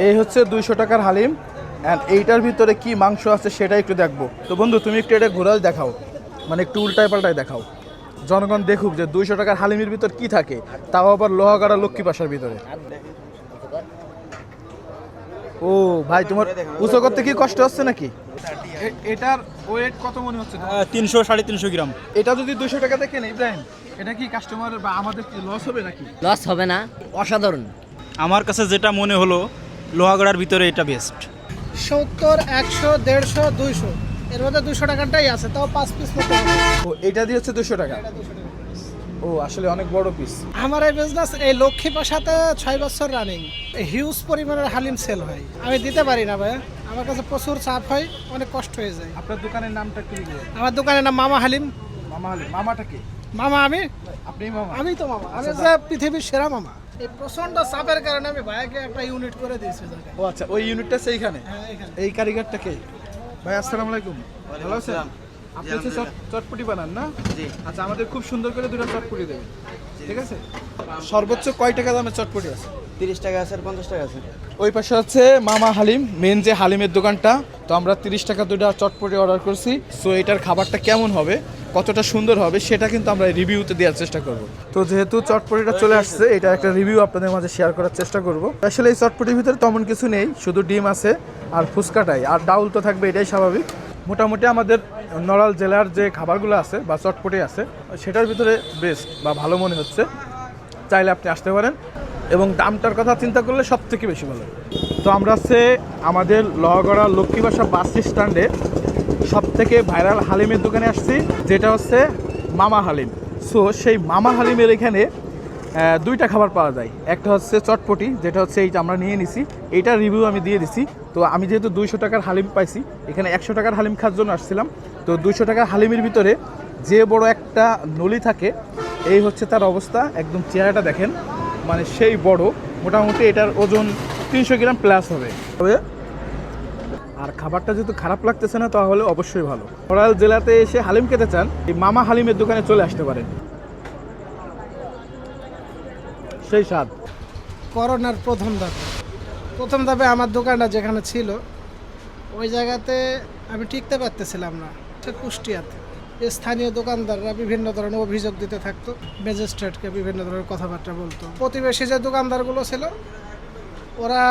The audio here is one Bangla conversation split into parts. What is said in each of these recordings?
এই হচ্ছে 200 টাকার হালিম অ্যান্ড এইটার ভিতরে কি মাংস আছে সেটা একটু দেখবো। তো বন্ধু তুমি একটু এটা ঘোরাল দেখাও, মানে একটু উল্টায় পাল্টায় দেখাও, জনগণ দেখুক যে 200 টাকার হালিমের ভিতর কি থাকে, তাও আবার লোহাগাড়া লক্ষ্মী বাসার ভিতরে। ও ভাই, তোমার উঁচু করতে কি কষ্ট হচ্ছে নাকি? এটার ওয়েট কত মনে হচ্ছে? 300 350 গ্রাম। এটা যদি 200 টাকা দেখেন ইব্রাহিম, এটা কি কাস্টমার বা আমাদের কি লস হবে নাকি? লস হবে না, অসাধারণ। আমার কাছে যেটা মনে হলো লোহাগড়ার ভিতরে এটা বেস্ট। 70, 100, 150, 200 এর মধ্যে 200 টাকাটাই আছে, তাও 5 পিস মতো হবে। ও এটা দিয়ে হচ্ছে 200 টাকা। ও আসলে অনেক বড় পিস। আমার এই বিজনেস এই লক্ষ্মী পাশাতে 6 বছর রানিং, হিউজ পরিমাণের হালিম সেল হয়। আমি দিতে পারি না ভাই, আমার কাছে প্রচুর চাপ হয়, অনেক কষ্ট হয়ে যায়। আপনার দোকানের নামটা কি? আমার দোকানের নাম মামা হালিম। মামা হালিম। মামাটা কি? মামা আমি, আপনি মামা? আমি তো মামা, আমি যে পৃথিবীর সেরা মামা। এই প্রচন্ড চাপের কারণে আমি ভাইকে একটা ইউনিট করে দিয়েছি জায়গায়। ও আচ্ছা, ওই ইউনিটটা সেইখানে। হ্যাঁ, এখানে। এই কারিগরটা কে? ভাই আসসালামু আলাইকুম। ভালো আছেন? আপনি হচ্ছে চটপটি বানান না? জি। আচ্ছা, আমাদের খুব সুন্দর করে দুটো চটপটি দেবেন, ঠিক আছে? সর্বোচ্চ কয় টাকা দামের চটপটি আছে? 30 টাকা আছে আর 50 টাকা আছে। ওই পাশে হচ্ছে মামা হালিম, মেন যে হালিমের দোকানটা। তো আমরা 30 টাকা দুটো চটপটি অর্ডার করছি। সো এটার খাবারটা কেমন হবে, কতটা সুন্দর হবে, সেটা কিন্তু আমরা রিভিউতে দেওয়ার চেষ্টা করব। তো যেহেতু চটপটিটা চলে আসছে, এটা একটা রিভিউ আপনাদের মাঝে শেয়ার করার চেষ্টা করব। আসলে এই চটপটির ভিতরে তেমন কিছু নেই, শুধু ডিম আছে আর ফুচকাটাই, আর ডাউল তো থাকবে, এটাই স্বাভাবিক। মোটামুটি আমাদের নড়াইল জেলার যে খাবারগুলো আছে বা চটপটি আছে, সেটার ভিতরে বেস্ট বা ভালো মনে হচ্ছে। চাইলে আপনি আসতে পারেন, এবং দামটার কথা চিন্তা করলে সব থেকে বেশি ভালো। তো আমরা হচ্ছে আমাদের লোহাগড়া লক্ষ্মী বাসা বাস স্ট্যান্ডে সব থেকে ভাইরাল হালিমের দোকানে আসছি, যেটা হচ্ছে মামা হালিম। সো সেই মামা হালিমের এখানে দুইটা খাবার পাওয়া যায়। একটা হচ্ছে চটপটি, যেটা হচ্ছে এইটা আমরা নিয়ে নিছি, এইটার রিভিউ আমি দিয়ে দিছি। তো আমি যেহেতু 200 টাকার হালিম পাইছি, এখানে 100 টাকার হালিম খাওয়ার জন্য আসছিলাম। তো 200 টাকার হালিমের ভিতরে যে বড় একটা নলি থাকে, এই হচ্ছে তার অবস্থা। একদম চেহারাটা দেখেন, মানে সেই বড়। মোটামুটি এটার ওজন 300 গ্রাম প্লাস হবে। তবে আর খাবারটা যেহেতু খারাপ লাগতেছে না, তাহলে অবশ্যই ভালো। নড়াইল জেলাতে এসে হালিম খেতে চান, এই মামা হালিমের দোকানে চলে আসতে পারেন, সেই স্বাদ। করোনার প্রথম ধাপে আমার দোকানটা যেখানে ছিল, ওই জায়গাতে আমি টিকতে পারতেছিলাম না। কুষ্টিয়াতে স্থানীয় দোকানদাররা বিভিন্ন ধরনের অভিযোগ দিতে থাকতো, ম্যাজিস্ট্রেটকে বিভিন্ন ধরনের কথাবার্তা বলতো। প্রতিবেশী যে দোকানদারগুলো ছিল, ওরা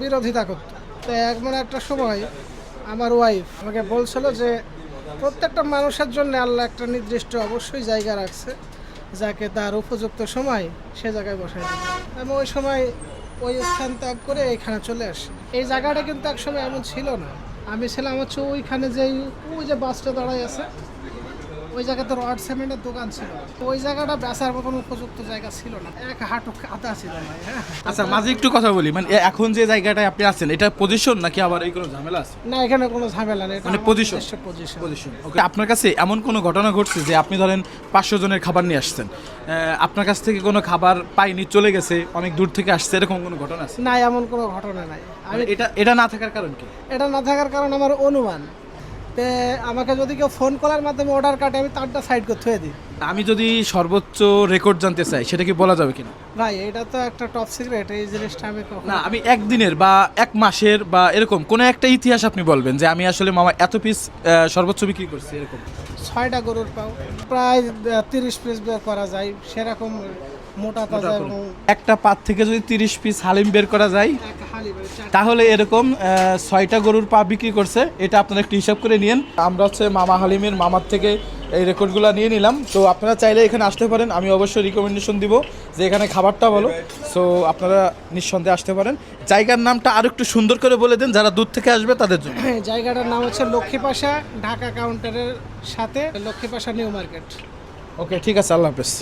বিরোধিতা করতো। তো এমন একটা সময় আমার ওয়াইফ আমাকে বলছিল যে প্রত্যেকটা মানুষের জন্য আল্লাহ একটা নির্দিষ্ট অবশ্যই জায়গা রাখছে, যাকে তার উপযুক্ত সময় সে জায়গায় বসাই দেবে। আমি ওই সময় ওই স্থান ত্যাগ করে এখানে চলে আসি। এই জায়গাটা কিন্তু একসময় এমন ছিল না। আমি ছিলাম হচ্ছে ওইখানে, ওই যে বাসটা দাঁড়ায় আছে, ওই জায়গাতে রড সিমেন্টের দোকান ছিল। ওই জায়গাটা বেচার মতন উপযুক্ত জায়গা ছিল না, এক হাঁটু কাদা ছিল না। হ্যাঁ, আচ্ছা, মাঝে একটু কথা বলি, মানে এখন যে জায়গাটায় আপনি আছেন, এটা পজিশন নাকি আবার এই কোনো ঝামেলা আছে? না, এখানে কোনো ঝামেলা নেই, মানে পজিশন। ওকে, আপনার কাছে এমন কোনো ঘটনা ঘটছে যে আপনি ধরেন 500 জনের খাবার নিয়ে আসছেন, আপনার কাছ থেকে কোনো খাবার পাইনি, চলে গেছে, অনেক দূর থেকে আসছে, এরকম কোনো ঘটনা আছে? না, এমন কোনো ঘটনা নাই। মানে এটা না থাকার কারণ কি? এটা না থাকার কারণ আমার অনুমান। তে আমাকে যদি কেউ ফোন করার মাধ্যমে অর্ডার কাটে, আমি তারটা সাইড করে থুয়ে দিই। আমি যদি সর্বোচ্চ রেকর্ড জানতে চাই, সেটা কি বলা যাবে কিনা? ভাই, এটা তো একটা টপ সিক্রেট, এই জিনিসটা আমি না, আমি একদিনের বা এক মাসের বা এরকম কোনো একটা ইতিহাস আপনি বলবেন যে আমি আসলে মামা এত পিস সর্বোচ্চ বিক্রি করছি, এরকম। 6টা গরুর পাও, প্রায় 30 পিস বের করা যায়, সেরকম মোটা তাজা। এবং একটা পাত থেকে যদি 30 পিস হালিম বের করা যায়, একটা হালি বের, তাহলে এরকম 6টা গরুর পা বিক্রি করছে। এটা আপনারা একটু হিসাব করে নিন। আমরা হচ্ছে মামা হালিমের মামার থেকে এই রেকর্ডগুলো নিয়ে নিলাম। তো আপনারা চাইলে এখানে আসতে পারেন, আমি অবশ্যই রিকমেন্ডেশন দিব যে এখানে খাবারটা ভালো। সো আপনারা নিঃসন্দেহে আসতে পারেন। জায়গার নামটা আরও একটু সুন্দর করে বলে দেন, যারা দূর থেকে আসবে তাদের জন্য। জায়গাটার নাম হচ্ছে লক্ষ্মীপাশা, ঢাকা কাউন্টারের সাথে লক্ষ্মীপাশা নিউ মার্কেট। ওকে, ঠিক আছে, আল্লাহ হাফেজ।